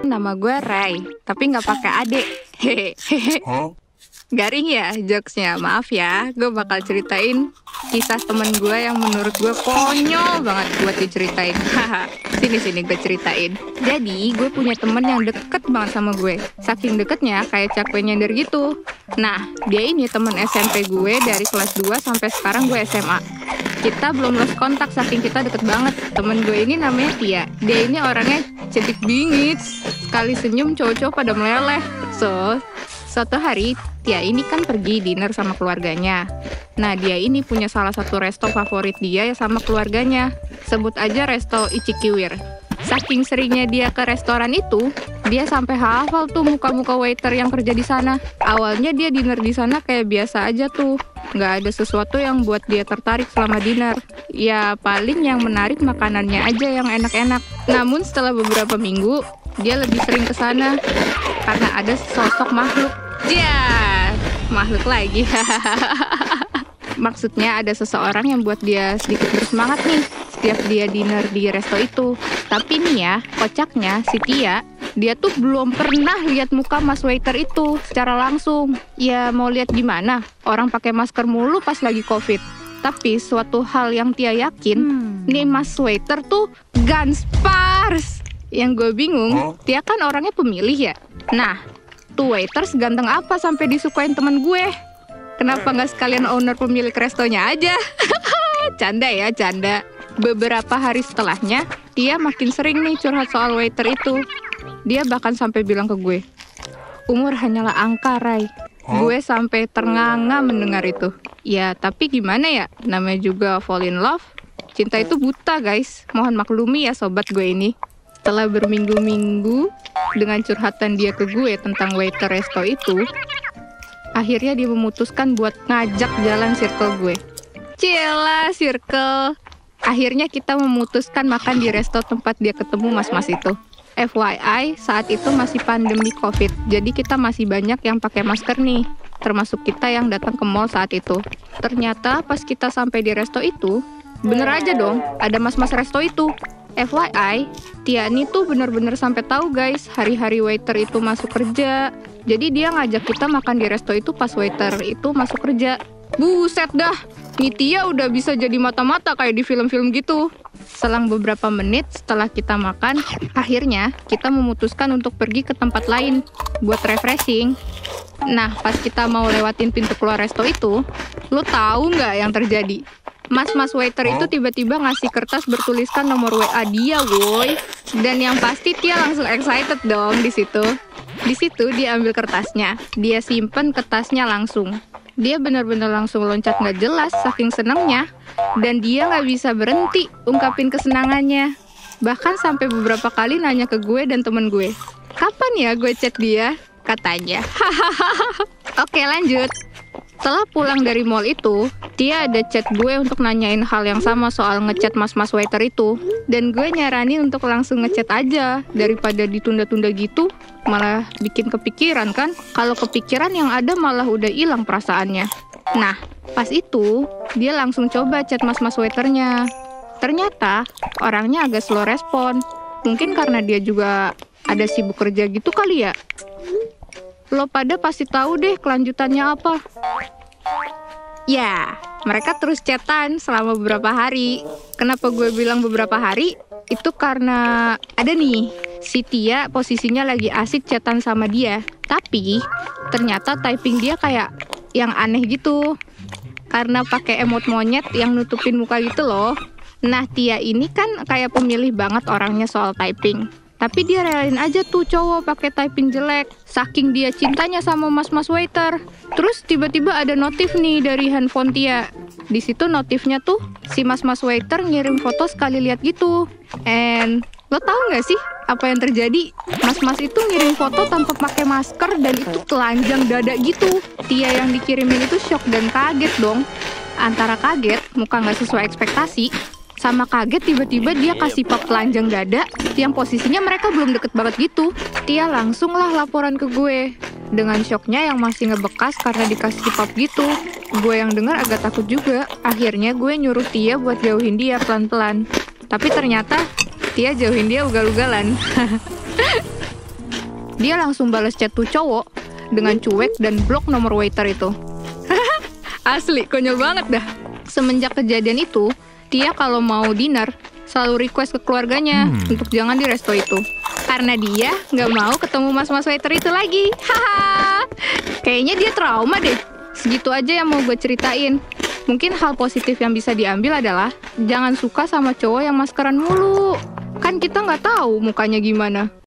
Nama gue Ray, tapi nggak pakai ade. Hehehe. Garing ya jokesnya, maaf ya. Gue bakal ceritain kisah temen gue yang menurut gue konyol banget buat diceritain. Haha, sini gue ceritain. Jadi gue punya temen yang deket banget sama gue. Saking deketnya kayak cakwe nyender gitu. Nah, dia ini temen SMP gue dari kelas 2 sampai sekarang gue SMA. Kita belum lost kontak saking kita deket banget. Temen gue ini namanya Tia. Dia ini orangnya cantik bingit. Sekali senyum cowok-cowok pada meleleh. Suatu hari Tia ini kan pergi dinner sama keluarganya. Nah, dia ini punya salah satu resto favorit dia ya sama keluarganya. Sebut aja resto Icikiwir. Saking seringnya dia ke restoran itu, dia sampai hafal tuh muka-muka waiter yang kerja di sana. Awalnya dia dinner di sana kayak biasa aja tuh. Nggak ada sesuatu yang buat dia tertarik selama dinner. Ya paling yang menarik makanannya aja yang enak-enak. Namun setelah beberapa minggu, dia lebih sering ke sana karena ada sosok makhluk. Makhluk lagi. Maksudnya ada seseorang yang buat dia sedikit bersemangat nih setiap dia dinner di resto itu. Tapi nih ya, kocaknya si Tia, dia tuh belum pernah lihat muka mas waiter itu secara langsung. Ya mau lihat gimana? Orang pakai masker mulu pas lagi COVID. Tapi suatu hal yang Tia yakin, nih mas waiter tuh ganspars. Yang gue bingung, Tia kan orangnya pemilih ya. Nah, tuh waiter seganteng apa sampai disukain temen gue? Kenapa nggak sekalian owner pemilik restonya aja? Canda ya, canda. Beberapa hari setelahnya, Tia makin sering nih curhat soal waiter itu. Dia bahkan sampai bilang ke gue, umur hanyalah angka, Ray. Gue sampai ternganga mendengar itu. Ya, tapi gimana ya? Namanya juga fall in love. Cinta itu buta, guys. Mohon maklumi ya sobat gue ini. Setelah berminggu-minggu dengan curhatan dia ke gue tentang waiter resto itu, akhirnya dia memutuskan buat ngajak jalan circle gue. Cila, circle. Akhirnya kita memutuskan makan di resto tempat dia ketemu mas-mas itu. FYI, saat itu masih pandemi COVID, jadi kita masih banyak yang pakai masker nih, termasuk kita yang datang ke mall saat itu. Ternyata pas kita sampai di resto itu, bener aja dong, ada mas-mas resto itu. FYI, Tia ini tuh bener-bener sampai tahu guys, hari-hari waiter itu masuk kerja. Jadi dia ngajak kita makan di resto itu pas waiter itu masuk kerja. Buset dah, nih Tia udah bisa jadi mata-mata kayak di film-film gitu. Selang beberapa menit setelah kita makan, akhirnya kita memutuskan untuk pergi ke tempat lain buat refreshing. Nah, pas kita mau lewatin pintu keluar resto itu, lo tahu nggak yang terjadi? Mas-mas waiter itu tiba-tiba ngasih kertas bertuliskan nomor WA dia, woi. Dan yang pasti Tia langsung excited dong di situ. Di situ dia ambil kertasnya, dia simpen kertasnya langsung. Dia benar-benar langsung loncat nggak jelas saking senangnya. Dan dia nggak bisa berhenti ungkapin kesenangannya. Bahkan sampai beberapa kali nanya ke gue dan temen gue, kapan ya gue chat dia? Katanya. Oke, lanjut. Setelah pulang dari mall itu, Tia ada chat gue untuk nanyain hal yang sama soal ngechat mas-mas waiter itu. Dan gue nyaranin untuk langsung ngechat aja, daripada ditunda-tunda gitu, malah bikin kepikiran kan. Kalau kepikiran yang ada malah udah hilang perasaannya. Nah, pas itu, dia langsung coba chat mas-mas waiternya. Ternyata, orangnya agak slow respon. Mungkin karena dia juga ada sibuk kerja gitu kali ya. Lo pada pasti tahu deh kelanjutannya apa. Ya, mereka terus chatan selama beberapa hari. Kenapa gue bilang beberapa hari? Itu karena ada nih, si Tia posisinya lagi asik chatan sama dia. Tapi, ternyata typing dia kayak yang aneh gitu. Karena pakai emot monyet yang nutupin muka gitu loh. Nah, Tia ini kan kayak pemilih banget orangnya soal typing. Tapi dia relain aja tuh cowok pakai typing jelek. Saking dia cintanya sama mas-mas waiter. Terus tiba-tiba ada notif nih dari handphone Tia. Di situ notifnya tuh si mas-mas waiter ngirim foto sekali lihat gitu. And lo tahu nggak sih apa yang terjadi? Mas-mas itu ngirim foto tanpa pakai masker dan itu telanjang dada gitu. Tia yang dikirimin itu shock dan kaget dong. Antara kaget, muka nggak sesuai ekspektasi, sama kaget tiba-tiba dia kasih pap telanjang dada yang posisinya mereka belum deket banget gitu. Tia langsung lah laporan ke gue. Dengan shocknya yang masih ngebekas karena dikasih pap gitu. Gue yang dengar agak takut juga. Akhirnya gue nyuruh Tia buat jauhin dia pelan-pelan. Tapi ternyata Tia jauhin dia ugal-ugalan. dia langsung balas chat tuh cowok dengan cuek dan blok nomor waiter itu. Asli, konyol banget dah. Semenjak kejadian itu, Tia kalau mau dinner selalu request ke keluarganya untuk jangan di resto itu. Karena dia nggak mau ketemu mas-mas waiter itu lagi. Haha. Kayaknya dia trauma deh. Segitu aja yang mau gue ceritain. Mungkin hal positif yang bisa diambil adalah jangan suka sama cowok yang maskeran mulu. Kan kita nggak tahu mukanya gimana.